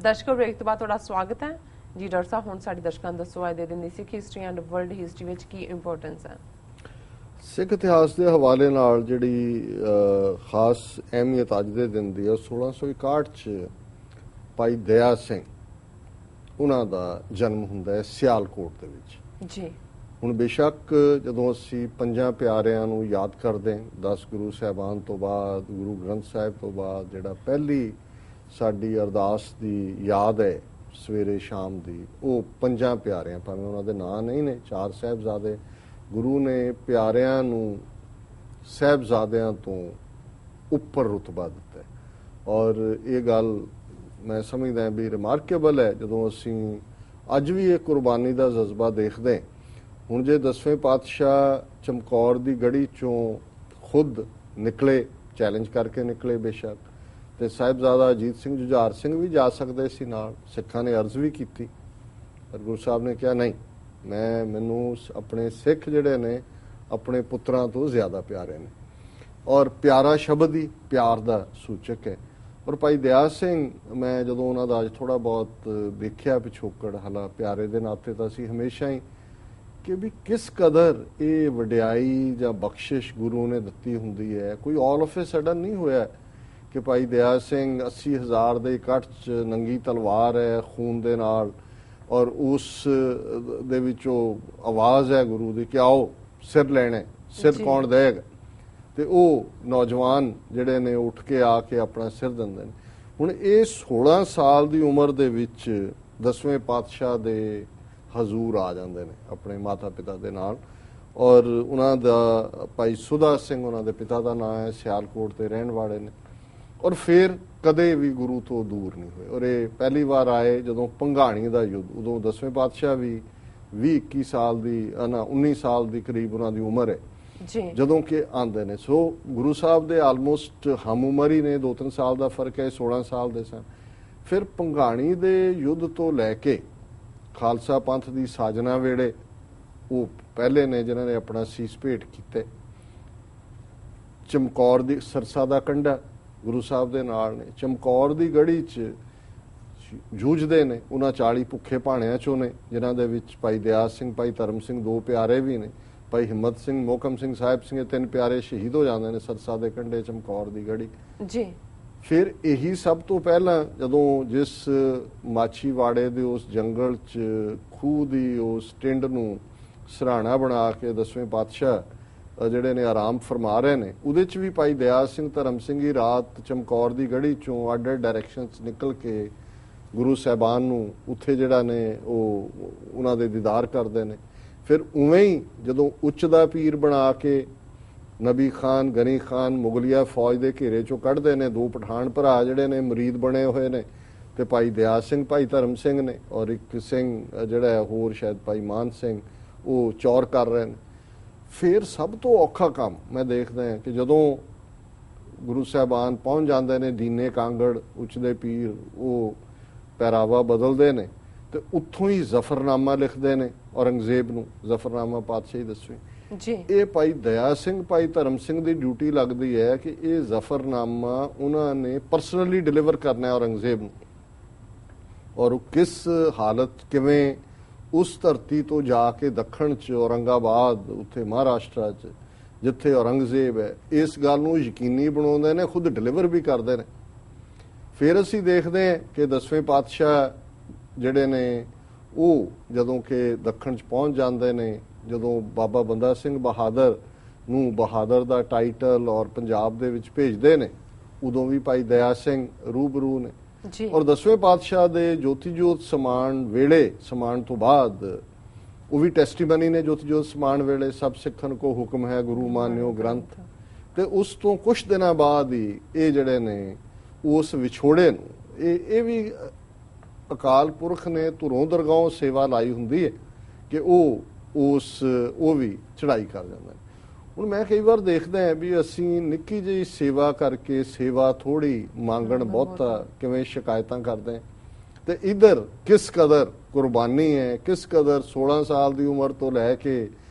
ਦਰਸ਼ਕੋ break ਤੋਂ ਬਾਅਦ ਤੁਹਾਡਾ ਸਵਾਗਤ ਹੈ ਜੀ। ਡਾਕਟਰ ਸਾਹਿਬ ਹੁਣ ਸਾਡੇ ਦਰਸ਼ਕਾਂ ਨੂੰ ਦੱਸੋ ਅੱਜ ਦੇ ਦਿਨ ਦੀ ਸਿੱਖ ਹਿਸਟਰੀ ਐਂਡ ਵਰਲਡ ਹਿਸਟਰੀ ਵਿੱਚ ਕੀ ਇੰਪੋਰਟੈਂਸ ਹੈ? ਸਿੱਖ ਇਤਿਹਾਸ ਦੇ ਹਵਾਲੇ ਨਾਲ ਜਿਹੜੀ ਖਾਸ ਅਹਿਮੀਅਤ ਅੱਜ ਦੇ ਦਿਨ ਦੀ ਹੈ 1661 ਚ ਭਾਈ ਦਇਆ ਸਿੰਘ ਉਹਨਾਂ ਦਾ ਜਨਮ ਹੁੰਦਾ ਹੈ ਸਿਆਲਕੋਟ ਦੇ ਵਿੱਚ ਜੀ। ਹੁਣ ਬੇਸ਼ੱਕ ਜਦੋਂ ਅਸੀਂ ਪੰਜਾਂ ਪਿਆਰਿਆਂ ਨੂੰ ਯਾਦ ਕਰਦੇ ਹਾਂ 10 ਗੁਰੂ ਸਾਹਿਬਾਨ ਤੋਂ ਬਾਅਦ ਗੁਰੂ ਗ੍ਰੰਥ ਸਾਹਿਬ ਤੋਂ ਬਾਅਦ ਜਿਹੜਾ ਪਹਿਲੀ ਸਾਡੀ ਅਰਦਾਸ ਦੀ ਯਾਦ ਹੈ ਸਵੇਰੇ ਸ਼ਾਮ ਦੀ ਉਹ ਪੰਜਾਂ ਪਿਆਰਿਆਂ, ਭਾਵੇਂ ਉਹਨਾਂ ਦੇ ਨਾਂ ਨਹੀਂ ਨੇ, 4 ਸਾਹਿਬਜ਼ਾਦੇ, ਗੁਰੂ ਨੇ ਪਿਆਰਿਆਂ ਨੂੰ ਸਾਹਿਬਜ਼ਾਦਿਆਂ ਤੋਂ ਉੱਪਰ ਰੁਤਬਾ ਦਿੱਤਾ ਔਰ ਇਹ ਗੱਲ ਮੈਂ ਸਮਝਦਾ ਵੀ ਰਿਮਾਰਕੇਬਲ ਹੈ ਜਦੋਂ ਅਸੀਂ ਅੱਜ ਵੀ ਇਹ ਕੁਰਬਾਨੀ ਦਾ ਜਜ਼ਬਾ ਦੇਖਦੇ। ਹੁਣ ਜੇ 10ਵੇਂ ਪਾਤਸ਼ਾਹ ਚਮਕੌਰ ਦੀ ਗੜੀ ਚੋਂ ਖੁਦ ਨਿਕਲੇ, ਚੈਲੰਜ ਕਰਕੇ ਨਿਕਲੇ ਬੇਸ਼ੱਕ, ਤੇ ਸਾਹਿਬਜ਼ਾਦਾ ਅਜੀਤ ਸਿੰਘ ਜੁਝਾਰ ਸਿੰਘ ਵੀ ਜਾ ਸਕਦੇ ਸੀ ਨਾਲ, ਸਿੱਖਾਂ ਨੇ ਅਰਜ਼ ਵੀ ਕੀਤੀ ਪਰ ਗੁਰੂ ਸਾਹਿਬ ਨੇ ਕਿਹਾ ਨਹੀਂ, ਮੈਨੂੰ ਆਪਣੇ ਸਿੱਖ ਜਿਹੜੇ ਨੇ ਆਪਣੇ ਪੁੱਤਰਾਂ ਤੋਂ ਜ਼ਿਆਦਾ ਪਿਆਰੇ ਨੇ ਔਰ ਪਿਆਰਾ ਸ਼ਬਦ ਹੀ ਪਿਆਰ ਦਾ ਸੂਚਕ ਹੈ। ਔਰ ਭਾਈ ਦਇਆ ਸਿੰਘ, ਮੈਂ ਜਦੋਂ ਉਹਨਾਂ ਦਾ ਅੱਜ ਥੋੜਾ ਬਹੁਤ ਦੇਖਿਆ ਪਿਛੋਕੜ, ਹਾਲਾ ਪਿਆਰੇ ਦੇ ਨਾਤੇ ਤਾਂ ਅਸੀਂ ਹਮੇਸ਼ਾ ਹੀ ਕਿ ਵੀ ਕਿਸ ਕਦਰ ਇਹ ਵਡਿਆਈ ਜਾਂ ਬਖਸ਼ਿਸ਼ ਗੁਰੂ ਨੇ ਦਿੱਤੀ ਹੁੰਦੀ ਹੈ। ਕੋਈ ਆਲ ਆਫ ਏ ਸਡਨ ਨਹੀਂ ਹੋਇਆ ਕਿ ਭਾਈ ਦਇਆ ਸਿੰਘ 80,000 ਦੇ ਇਕੱਠ 'ਚ ਨੰਗੀ ਤਲਵਾਰ ਹੈ ਖੂਨ ਦੇ ਨਾਲ ਔਰ ਉਸ ਦੇ ਵਿੱਚੋਂ ਆਵਾਜ਼ ਹੈ ਗੁਰੂ ਦੀ ਕਿ ਆਓ ਸਿਰ ਲੈਣੇ, ਸਿਰ ਕੌਣ ਦੇਗਾ, ਤੇ ਉਹ ਨੌਜਵਾਨ ਜਿਹੜੇ ਨੇ ਉੱਠ ਕੇ ਆ ਕੇ ਆਪਣਾ ਸਿਰ ਦਿੰਦੇ ਨੇ। ਹੁਣ ਇਹ 16 ਸਾਲ ਦੀ ਉਮਰ ਦੇ ਵਿੱਚ 10ਵੇਂ ਪਾਤਸ਼ਾਹ ਦੇ ਹਜ਼ੂਰ ਆ ਜਾਂਦੇ ਨੇ ਆਪਣੇ ਮਾਤਾ ਪਿਤਾ ਦੇ ਨਾਲ ਔਰ ਉਹਨਾਂ ਦਾ ਭਾਈ ਸੁਦਾ ਸਿੰਘ ਉਹਨਾਂ ਦੇ ਪਿਤਾ ਦਾ ਨਾਮ ਹੈ, ਸਿਆਲਕੋਟ ਦੇ ਰਹਿਣ ਵਾਲੇ ਨੇ ਔਰ ਫਿਰ ਕਦੇ ਵੀ ਗੁਰੂ ਤੋਂ ਦੂਰ ਨਹੀਂ ਹੋਏ। ਔਰ ਇਹ ਪਹਿਲੀ ਵਾਰ ਆਏ ਜਦੋਂ ਭੰਗਾਣੀ ਦਾ ਯੁੱਧ, ਉਦੋਂ 10ਵੇਂ ਪਾਤਸ਼ਾਹ ਵੀ 20-21 ਸਾਲ ਦੀ 19 ਸਾਲ ਦੀ ਕਰੀਬ ਉਹਨਾਂ ਦੀ ਉਮਰ ਹੈ ਜਦੋਂ ਕਿ ਆਉਂਦੇ ਨੇ। ਸੋ ਗੁਰੂ ਸਾਹਿਬ ਦੇ ਆਲਮੋਸਟ ਹਮ ਉਮਰ ਹੀ ਨੇ, 2-3 ਸਾਲ ਦਾ ਫਰਕ ਹੈ, 16 ਸਾਲ ਦੇ ਸਨ। ਫਿਰ ਭੰਗਾਣੀ ਦੇ ਯੁੱਧ ਤੋਂ ਲੈ ਕੇ ਖਾਲਸਾ ਪੰਥ ਦੀ ਸਾਜਨਾ ਵੇਲੇ ਉਹ ਪਹਿਲੇ ਨੇ ਜਿਨ੍ਹਾਂ ਨੇ ਆਪਣਾ ਸੀਸ ਭੇਟ ਕੀਤੇ। ਚਮਕੌਰ ਦੀ ਸਰਸਾ ਦਾ ਕੰਢਾ ਗੁਰੂ ਸਾਹਿਬ ਦੇ ਨਾਲ ਨੇ, ਚਮਕੌਰ ਦੀ ਗੜੀ 'ਚ ਜੂਝਦੇ ਨੇ, ਉਹਨਾਂ 40 ਭੁੱਖੇ ਭਾਣਿਆਂ 'ਚੋਂ ਨੇ ਜਿਨ੍ਹਾਂ ਦੇ ਵਿੱਚ ਭਾਈ ਦਇਆ ਸਿੰਘ, ਭਾਈ ਧਰਮ ਸਿੰਘ 2 ਪਿਆਰੇ ਵੀ ਨੇ, ਭਾਈ ਹਿੰਮਤ ਸਿੰਘ, ਮੋਹਕਮ ਸਿੰਘ, ਸਾਹਿਬ ਸਿੰਘ, 3 ਪਿਆਰੇ ਸ਼ਹੀਦ ਹੋ ਜਾਂਦੇ ਨੇ ਸਰਸਾ ਦੇ ਕੰਢੇ ਚਮਕੌਰ ਦੀ ਗੜੀ ਜੀ। ਫਿਰ ਇਹੀ ਸਭ ਤੋਂ ਪਹਿਲਾਂ ਜਦੋਂ ਜਿਸ ਮਾਛੀਵਾੜੇ ਦੇ ਉਸ ਜੰਗਲ 'ਚ ਖੂਹ ਦੀ ਉਸ ਟਿੰਡ ਨੂੰ ਸਰਾਣਾ ਬਣਾ ਕੇ 10ਵੇਂ ਪਾਤਸ਼ਾਹ ਜਿਹੜੇ ਨੇ ਆਰਾਮ ਫਰਮਾ ਰਹੇ ਨੇ, ਉਹਦੇ 'ਚ ਵੀ ਭਾਈ ਦਇਆ ਸਿੰਘ, ਧਰਮ ਸਿੰਘ ਹੀ ਰਾਤ ਚਮਕੌਰ ਦੀ ਗੜੀ 'ਚੋਂ ਅੱਡ ਡਾਇਰੈਕਸ਼ਨ 'ਚ ਨਿਕਲ ਕੇ ਗੁਰੂ ਸਾਹਿਬਾਨ ਨੂੰ ਉੱਥੇ ਜਿਹੜਾ ਨੇ ਉਹ ਉਹਨਾਂ ਦੇ ਦੀਦਾਰ ਕਰਦੇ ਨੇ। ਫਿਰ ਉਵੇਂ ਹੀ ਜਦੋਂ ਉੱਚ ਦਾ ਪੀਰ ਬਣਾ ਕੇ ਨਬੀ ਖਾਨ, ਗਨੀ ਖਾਨ ਮੁਗਲਿਆ ਫੌਜ ਦੇ ਘੇਰੇ 'ਚੋਂ ਕੱਢਦੇ ਨੇ, 2 ਪਠਾਨ ਭਰਾ ਜਿਹੜੇ ਨੇ ਮੁਰੀਦ ਬਣੇ ਹੋਏ ਨੇ ਤੇ ਭਾਈ ਦਇਆ ਸਿੰਘ, ਭਾਈ ਧਰਮ ਸਿੰਘ ਨੇ ਔਰ ਇੱਕ ਸਿੰਘ ਜਿਹੜਾ ਹੈ ਹੋਰ ਸ਼ਾਇਦ ਭਾਈ ਮਾਨ ਸਿੰਘ, ਉਹ ਚੌਰ ਕਰ ਰਹੇ ਨੇ। ਫਿਰ ਸਭ ਤੋਂ ਔਖਾ ਕੰਮ ਮੈਂ ਦੇਖਦਾ ਹਾਂ ਕਿ ਜਦੋਂ ਗੁਰੂ ਸਾਹਿਬਾਨ ਪਹੁੰਚ ਜਾਂਦੇ ਨੇ ਦੀਨੇ ਕਾਂਗੜ, ਉੱਚ ਦੇ ਪੀਰ ਉਹ ਪਹਿਰਾਵਾ ਬਦਲਦੇ ਨੇ ਤੇ ਉੱਥੋਂ ਹੀ ਜ਼ਫਰਨਾਮਾ ਲਿਖਦੇ ਨੇ ਔਰੰਗਜ਼ੇਬ ਨੂੰ, ਜ਼ਫਰਨਾਮਾ ਪਾਤਸ਼ਾਹੀ 10ਵੀਂ ਜੀ। ਇਹ ਭਾਈ ਦਇਆ ਸਿੰਘ, ਭਾਈ ਧਰਮ ਸਿੰਘ ਦੀ ਡਿਊਟੀ ਲੱਗਦੀ ਹੈ ਕਿ ਇਹ ਜ਼ਫਰਨਾਮਾ ਉਹਨਾਂ ਨੇ ਪਰਸਨਲੀ ਡਿਲੀਵਰ ਕਰਨਾ ਔਰੰਗਜ਼ੇਬ ਨੂੰ ਔਰ ਉਹ ਕਿਸ ਹਾਲਤ ਕਿਵੇਂ ਉਸ ਧਰਤੀ ਤੋਂ ਜਾ ਕੇ ਦੱਖਣ 'ਚ ਔਰੰਗਾਬਾਦ, ਉੱਥੇ ਮਹਾਰਾਸ਼ਟਰ 'ਚ ਜਿੱਥੇ ਔਰੰਗਜ਼ੇਬ ਹੈ, ਇਸ ਗੱਲ ਨੂੰ ਯਕੀਨੀ ਬਣਾਉਂਦੇ ਨੇ, ਖੁਦ ਡਿਲੀਵਰ ਵੀ ਕਰਦੇ ਨੇ। ਫਿਰ ਅਸੀਂ ਦੇਖਦੇ ਹਾਂ ਕਿ 10ਵੇਂ ਪਾਤਸ਼ਾਹ ਜਿਹੜੇ ਨੇ ਉਹ ਜਦੋਂ ਕਿ ਦੱਖਣ 'ਚ ਪਹੁੰਚ ਜਾਂਦੇ ਨੇ, ਜਦੋਂ ਬਾਬਾ ਬੰਦਾ ਸਿੰਘ ਬਹਾਦਰ ਨੂੰ ਬਹਾਦਰ ਦਾ ਟਾਈਟਲ ਔਰ ਪੰਜਾਬ ਦੇ ਵਿੱਚ ਭੇਜਦੇ ਨੇ, ਉਦੋਂ ਵੀ ਭਾਈ ਦਇਆ ਸਿੰਘ ਰੂਬਰੂ ਨੇ ਔਰ 10ਵੇਂ ਪਾਤਸ਼ਾਹ ਦੇ ਜੋਤੀ ਜੋਤ ਸਮਾਨ ਵੇਲੇ, ਸਮਾਨ ਤੋਂ ਬਾਅਦ ਉਹ ਵੀ ਟੈਸਟੀਮਨੀ ਨੇ, ਜੋਤੀ ਜੋਤ ਸਮਾਨ ਵੇਲੇ ਸਭ ਸਿੱਖਣ ਕੋ ਹੁਕਮ ਹੈ ਗੁਰੂ ਮਾਨਿਓ ਗ੍ਰੰਥ, ਤੇ ਉਸ ਤੋਂ ਕੁਝ ਦਿਨਾਂ ਬਾਅਦ ਹੀ ਇਹ ਜਿਹੜੇ ਨੇ ਉਸ ਵਿਛੋੜੇ ਨੂੰ ਇਹ ਵੀ ਅਕਾਲ ਪੁਰਖ ਨੇ ਧੁਰੋਂ ਦਰਗਾਹੋਂ ਸੇਵਾ ਲਾਈ ਹੁੰਦੀ ਹੈ ਕਿ ਉਹ ਵੀ ਚੜ੍ਹਾਈ ਕਰ ਜਾਂਦਾ। ਹੁਣ ਮੈਂ ਕਈ ਵਾਰ ਦੇਖਦਾ ਹਾਂ ਵੀ ਅਸੀਂ ਨਿੱਕੀ ਜਿਹੀ ਸੇਵਾ ਕਰਕੇ ਸੇਵਾ ਥੋੜੀ ਮੰਗਣ ਬਹੁਤਾ ਕਿਵੇਂ ਸ਼ਿਕਾਇਤਾਂ ਕਰਦੇ ਹਾਂ ਤੇ ਇਧਰ ਕਿਸ ਕਦਰ ਕੁਰਬਾਨੀ ਹੈ, ਕਿਸ ਕਦਰ 16 ਸਾਲ ਦੀ ਉਮਰ ਤੋਂ ਲੈ ਕੇ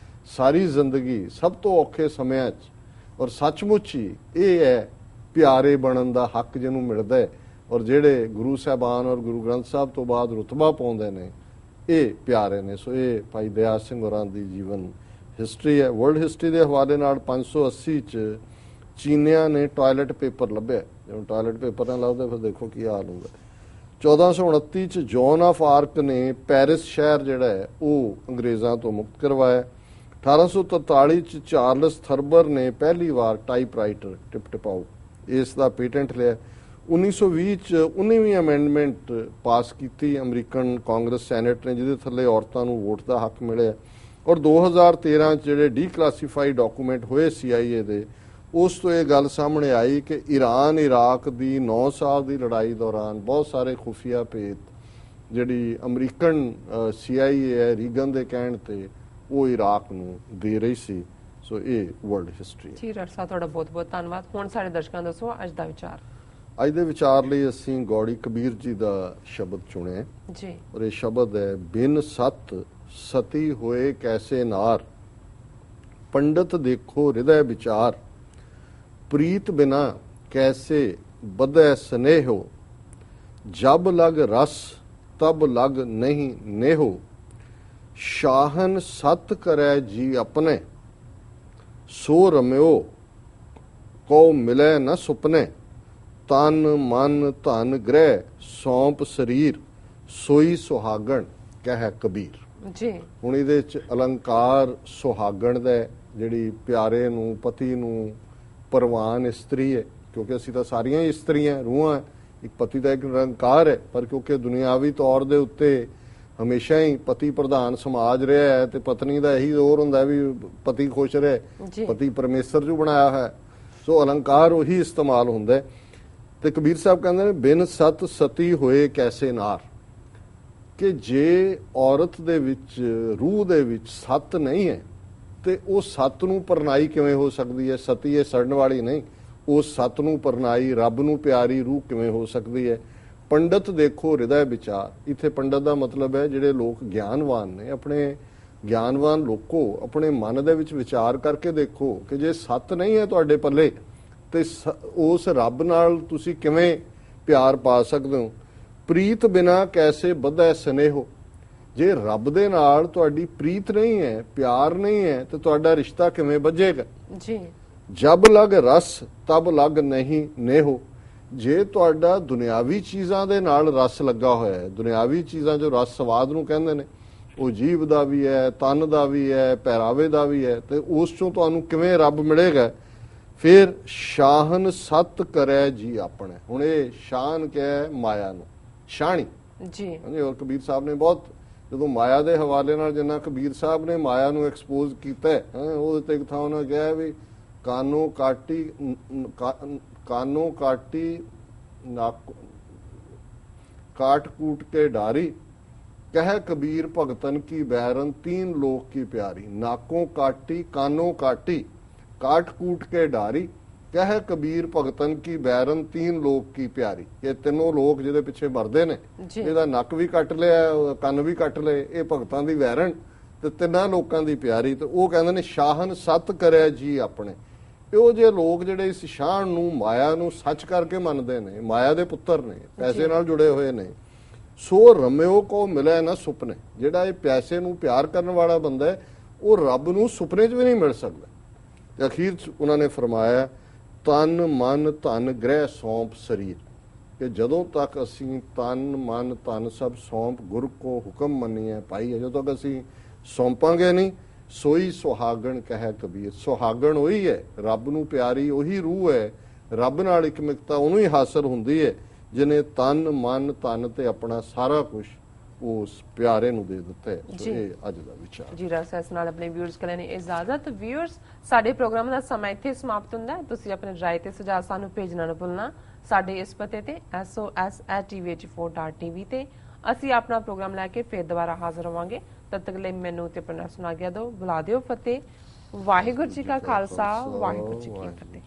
ਸਾਰੀ ਜ਼ਿੰਦਗੀ ਸਭ ਤੋਂ ਔਖੇ ਸਮਿਆਂ 'ਚ ਔਰ ਸੱਚਮੁੱਚ ਹੀ ਇਹ ਹੈ ਪਿਆਰੇ ਬਣਨ ਦਾ ਹੱਕ ਜਿਹਨੂੰ ਮਿਲਦਾ ਹੈ ਔਰ ਜਿਹੜੇ ਗੁਰੂ ਸਾਹਿਬਾਨ ਔਰ ਗੁਰੂ ਗ੍ਰੰਥ ਸਾਹਿਬ ਤੋਂ ਬਾਅਦ ਰੁਤਬਾ ਪਾਉਂਦੇ ਨੇ ਇਹ ਪਿਆਰੇ ਨੇ। ਸੋ ਇਹ ਭਾਈ ਦਇਆ ਸਿੰਘ ਹੋਰਾਂ ਦੀ ਜੀਵਨ ਹਿਸਟਰੀ ਹੈ। ਵਰਲਡ ਹਿਸਟਰੀ ਦੇ ਹਵਾਲੇ ਨਾਲ 580 ਚ ਚੀਨੀਆਂ ਨੇ ਟਾਇਲਟ ਪੇਪਰ ਲੱਭਿਆ। ਜਦੋਂ ਟਾਇਲਟ ਪੇਪਰ ਨਾਲ ਲੱਭਦੇ ਫਿਰ ਦੇਖੋ ਕੀ ਹਾਲ ਹੁੰਦਾ। 1429 ਚ ਜੌਨ ਆਫ ਆਰਕ ਨੇ ਪੈਰਿਸ ਸ਼ਹਿਰ ਜਿਹੜਾ ਹੈ ਉਹ ਅੰਗਰੇਜ਼ਾਂ ਤੋਂ ਮੁਕਤ ਕਰਵਾਇਆ। 1843 ਚ ਚਾਰਲਸ ਥਰਬਰ ਨੇ ਪਹਿਲੀ ਵਾਰ ਟਾਈਪਰਾਈਟਰ ਟਿਪਟਿਪਾਊ ਇਸ ਦਾ ਪੇਟੈਂਟ ਲਿਆ। 1920 ਚ 19ਵੀਂ ਅਮੈਂਡਮੈਂਟ ਪਾਸ ਕੀਤੀ ਅਮਰੀਕਨ ਕਾਂਗਰਸ ਸੈਨੇਟ ਨੇ, ਜਿਹਦੇ ਥੱਲੇ ਔਰਤਾਂ ਨੂੰ ਵੋਟ ਦਾ ਹੱਕ ਮਿਲਿਆ। ਔਰ 2013 ਚ ਜਿਹੜੇ ਡੀਕਲਾਸੀਫਾਈਡ ਡਾਕੂਮੈਂਟ ਹੋਏ CIA ਦੇ, ਉਸ ਤੋਂ ਇਹ ਗੱਲ ਸਾਹਮਣੇ ਆਈ ਕਿ ਈਰਾਨ ਇਰਾਕ ਦੀ 9 ਸਾਲ ਦੀ ਲੜਾਈ ਦੌਰਾਨ ਬਹੁਤ ਸਾਰੇ ਖੁਫੀਆ ਭੇਤ ਜਿਹੜੀ ਅਮਰੀਕਨ CIA ਹੈ ਰੀਗਨ ਦੇ ਕਹਿਣ ਤੇ ਉਹ ਇਰਾਕ ਨੂੰ ਦੇ ਰਹੀ ਸੀ। ਸੋ ਇਹ ਵਰਲਡ ਹਿਸਟਰੀ ਜੀ ਡਾਕਟਰ ਸਾਹਿਬ ਤੁਹਾਡਾ ਬਹੁਤ ਬਹੁਤ ਧੰਨਵਾਦ। ਹੁਣ ਸਾਡੇ ਦਰਸ਼ਕਾਂ ਨੂੰ ਦੱਸੋ ਅੱਜ ਦਾ ਵਿਚਾਰ। ਅੱਜ ਦੇ ਵਿਚਾਰ ਲਈ ਅਸੀਂ ਗੌੜੀ ਕਬੀਰ ਜੀ ਦਾ ਸ਼ਬਦ ਚੁਣਿਆ ਜੀ, ਔਰ ਇਹ ਸ਼ਬਦ ਹੈ, ਬਿਨ ਸਤ ਸਤੀ ਹੋਏ ਕੈਸੇ ਨਾਰ, ਪੰਡਤ ਦੇਖੋ ਹਿਰਦੈ ਵਿਚਾਰ, ਪ੍ਰੀਤ ਬਿਨਾ कैसे बदे स्नेहो, जब लग रस तब लग नहीं नेहो, शाहन सत करे जी अपने, सो रम्यो को मिले न सुपने, तन मन धन ग्रह सौंप शरीर, सोई सुहागण कह कबीर। जी ਹੁਣ ਇਹਦੇ ਚ ਅਲੰਕਾਰ ਸੁਹਾਗਣ ਦਾ ਜਿਹੜੀ ਪਿਆਰੇ ਨੂੰ ਪਤੀ ਨੂੰ ਪਰਵਾਨ ਇਸਤਰੀ ਹੈ, ਕਿਉਂਕਿ ਅਸੀਂ ਤਾਂ ਸਾਰੀਆਂ ਹੀ ਇਸਤਰੀਆਂ ਰੂਹਾਂ, ਇੱਕ ਪਤੀ ਦਾ ਇੱਕ ਅਲੰਕਾਰ ਹੈ, ਪਰ ਕਿਉਂਕਿ ਦੁਨਿਆਵੀ ਤੌਰ ਦੇ ਉੱਤੇ ਹਮੇਸ਼ਾ ਹੀ ਪਤੀ ਪ੍ਰਧਾਨ ਸਮਾਜ ਰਿਹਾ ਹੈ ਤੇ ਪਤਨੀ ਦਾ ਇਹੀ ਜ਼ੋਰ ਹੁੰਦਾ ਵੀ ਪਤੀ ਖੁਸ਼ ਰਹੇ, ਪਤੀ ਪਰਮੇਸ਼ਰ ਜੋ ਬਣਾਇਆ ਹੈ, ਸੋ ਅਲੰਕਾਰ ਉਹੀ ਇਸਤੇਮਾਲ ਹੁੰਦਾ। ਤੇ ਕਬੀਰ ਸਾਹਿਬ ਕਹਿੰਦੇ ਨੇ ਬਿਨ ਸਤ ਸਤੀ ਹੋਏ ਕੈਸੇ ਨਾਰ, ਕਿ ਜੇ ਔਰਤ ਦੇ ਵਿੱਚ ਰੂਹ ਦੇ ਵਿੱਚ ਸੱਤ ਨਹੀਂ ਹੈ ਤੇ ਉਹ ਸੱਤ ਨੂੰ ਪਰਨਾਈ ਕਿਵੇਂ ਹੋ ਸਕਦੀ ਹੈ? ਸਤੀ ਇਹ ਸੜਨ ਵਾਲੀ ਨਹੀਂ, ਉਸ ਸੱਤ ਨੂੰ ਪਰਨਾਈ ਰੱਬ ਨੂੰ ਪਿਆਰੀ ਰੂਹ ਕਿਵੇਂ ਹੋ ਸਕਦੀ ਹੈ? ਪੰਡਤ ਦੇਖੋ ਹਿਰਦੈ ਵਿਚਾਰ, ਇੱਥੇ ਪੰਡਤ ਦਾ ਮਤਲਬ ਹੈ ਜਿਹੜੇ ਲੋਕ ਗਿਆਨਵਾਨ ਨੇ, ਆਪਣੇ ਗਿਆਨਵਾਨ ਲੋਕੋ ਆਪਣੇ ਮਨ ਦੇ ਵਿੱਚ ਵਿਚਾਰ ਕਰਕੇ ਦੇਖੋ ਕਿ ਜੇ ਸੱਤ ਨਹੀਂ ਹੈ ਤੁਹਾਡੇ ਪੱਲੇ ਤੇ ਉਸ ਰੱਬ ਨਾਲ ਤੁਸੀਂ ਕਿਵੇਂ ਪਿਆਰ ਪਾ ਸਕਦੇ ਹੋ? ਪ੍ਰੀਤ ਬਿਨਾ ਕੈਸੇ ਵਧੈ ਸਨੇਹੋ, ਜੇ ਰੱਬ ਦੇ ਨਾਲ ਤੁਹਾਡੀ ਪ੍ਰੀਤ ਨਹੀਂ ਹੈ, ਪਿਆਰ ਨਹੀਂ ਹੈ, ਤੇ ਤੁਹਾਡਾ ਰਿਸ਼ਤਾ ਕਿਵੇਂ ਵੱਜੇਗਾ? ਜੀ ਜਬ ਲਗ ਰਸ ਤਬ ਲਗ ਨਹੀਂ ਨੇਹੋ, ਜੇ ਤੁਹਾਡਾ ਦੁਨਿਆਵੀ ਚੀਜ਼ਾਂ ਦੇ ਨਾਲ ਰਸ ਲੱਗਾ ਹੋਇਆ ਹੈ, ਦੁਨਿਆਵੀ ਚੀਜ਼ਾਂ ਜੋ ਰਸ ਸਵਾਦ ਨੂੰ ਕਹਿੰਦੇ ਨੇ, ਉਹ ਜੀਭ ਦਾ ਵੀ ਹੈ, ਤਨ ਦਾ ਵੀ ਹੈ, ਪਹਿਰਾਵੇ ਦਾ ਵੀ ਹੈ, ਤੇ ਉਸ ਚੋਂ ਤੁਹਾਨੂੰ ਕਿਵੇਂ ਰੱਬ ਮਿਲੇਗਾ? ਫਿਰ ਸ਼ਾਹਨ ਸਤ ਕਰੈ ਜੀ ਆਪਣੇ, ਹੁਣ ਇਹ ਸ਼ਾਨ ਕਿਹਾ ਮਾਇਆ ਨੂੰ, ਸ਼ਾਣੀ ਜੀ। ਔਰ ਕਬੀਰ ਸਾਹਿਬ ਨੇ ਬਹੁਤ, ਜਦੋਂ ਮਾਇਆ ਦੇ ਹਵਾਲੇ ਨਾਲ ਜਿੰਨਾ ਕਬੀਰ ਸਾਹਿਬ ਨੇ ਮਾਇਆ ਨੂੰ ਐਕਸਪੋਜ਼ ਕੀਤਾ ਹੈ, ਉਹਦੇ ਤੇ ਇੱਕ ਥਾਂ ਉਹਨਾਂ ਕਿਹਾ ਵੀ ਕਾਨੋ ਕਾਟੀ ਕਾਟ ਕੂਟ ਕੇ ਡਾਰੀ, ਕਹਿ ਕਬੀਰ ਭਗਤਨ ਕੀ ਬੈਰਨ तीन लोक की प्यारी, नाकों काटी कानों काटी काट कूट के डारी, कह कबीर भगतन की बैरन तीन लोक की प्यारी। ये तीनों लोग ਜਿਹਦੇ ਪਿੱਛੇ ਮਰਦੇ ਨੇ, ਇਹਦਾ ਨੱਕ ਵੀ ਕੱਟ ਲਿਆ, ਕੰਨ ਵੀ ਕੱਟ ਲਏ, ਇਹ ਭਗਤਾਂ ਦੀ ਵੈਰਨ ਤੇ ਤਿੰਨਾਂ ਲੋਕਾਂ ਦੀ ਪਿਆਰੀ। ਤੇ ਉਹ ਕਹਿੰਦੇ ਨੇ ਸ਼ਾਹਨ ਸਤ ਕਰਿਆ ਜੀ ਆਪਣੇ, ਉਹ ਜੇ ਲੋਕ ਜਿਹੜੇ ਇਸ ਸ਼ਾਨ ਨੂੰ ਮਾਇਆ ਨੂੰ ਸੱਚ ਕਰਕੇ ਮੰਨਦੇ ਨੇ, ਮਾਇਆ ਦੇ ਪੁੱਤਰ ਨੇ, ਪੈਸੇ ਨਾਲ ਜੁੜੇ ਹੋਏ ਨੇ, ਸੋ ਰਮਿਓ ਕੋ ਮਿਲੇ ਨਾ ਸੁਪਨੇ, ਜਿਹੜਾ ਇਹ ਪੈਸੇ ਨੂੰ ਪਿਆਰ ਕਰਨ ਵਾਲਾ ਬੰਦਾ ਹੈ ਉਹ ਰੱਬ ਨੂੰ ਸੁਪਨੇ 'ਚ ਵੀ ਨਹੀਂ ਮਿਲ ਸਕਦਾ। ਤੇ ਅਖੀਰ 'ਚ ਉਹਨਾਂ ਨੇ ਫਰਮਾਇਆ ਤਨ ਮਨ ਧਨ ਗ੍ਰਹਿ ਸੌਂਪ ਸਰੀਰ, ਕਿ ਜਦੋਂ ਤੱਕ ਅਸੀਂ ਤਨ ਮਨ ਧਨ ਸਭ ਸੌਂਪ ਗੁਰ ਕੋ ਹੁਕਮ ਮੰਨੀਏ ਭਾਈ, ਜਦੋਂ ਤੱਕ ਅਸੀਂ ਸੌਂਪਾਂਗੇ ਨਹੀਂ, ਸੋਈ ਸੁਹਾਗਣ ਕਹਿ ਕਬੀਰ, ਸੁਹਾਗਣ ਉਹੀ ਹੈ, ਰੱਬ ਨੂੰ ਪਿਆਰੀ ਉਹੀ ਰੂਹ ਹੈ, ਰੱਬ ਨਾਲ ਇੱਕ ਮਿਕਤਾ ਉਹਨੂੰ ਹੀ ਹਾਸਲ ਹੁੰਦੀ ਹੈ ਜਿਹਨੇ ਤਨ ਮਨ ਧਨ ਤੇ ਆਪਣਾ ਸਾਰਾ ਕੁਝ ਉਸ ਪਿਆਰੇ ਨੂੰ ਦੇ ਦਿੱਤਾ ਹੈ। ਸੋ ਇਹ ਅੱਜ ਦਾ ਵਿਚਾਰ ਜੀ। ਰਸ ਨਾਲ ਆਪਣੇ ਵਿਊਅਰਸ ਕੋਲ ਨੇ ਇਜਾਜ਼ਤ। ਵਿਊਅਰਸ, ਸਾਡੇ ਪ੍ਰੋਗਰਾਮ ਦਾ ਸਮਾਂ ਇੱਥੇ ਸਮਾਪਤ ਹੁੰਦਾ ਹੈ। ਤੁਸੀਂ ਆਪਣੇ ਰਾਏ ਤੇ ਸੁਝਾਅ ਸਾਨੂੰ ਭੇਜਣਾ ਨਾ ਭੁੱਲਣਾ ਸਾਡੇ ਇਸ ਪਤੇ ਤੇ sos@tvh4.tv ਤੇ। ਅਸੀਂ ਆਪਣਾ ਪ੍ਰੋਗਰਾਮ ਲੈ ਕੇ ਫਿਰ ਦੁਬਾਰਾ ਹਾਜ਼ਰ ਹੋਵਾਂਗੇ। ਤਦ ਤੱਕ ਲਈ ਮੈਨੂੰ ਤੇ ਆਪਣਾ ਸੁਣਾ ਗਿਆ ਦਿਓ, ਬੁਲਾ ਦਿਓ ਫਤਿਹ। ਵਾਹਿਗੁਰੂ ਜੀ ਕਾ ਖਾਲਸਾ, ਵਾਹਿਗੁਰੂ ਜੀ ਕੀ ਫਤਿਹ।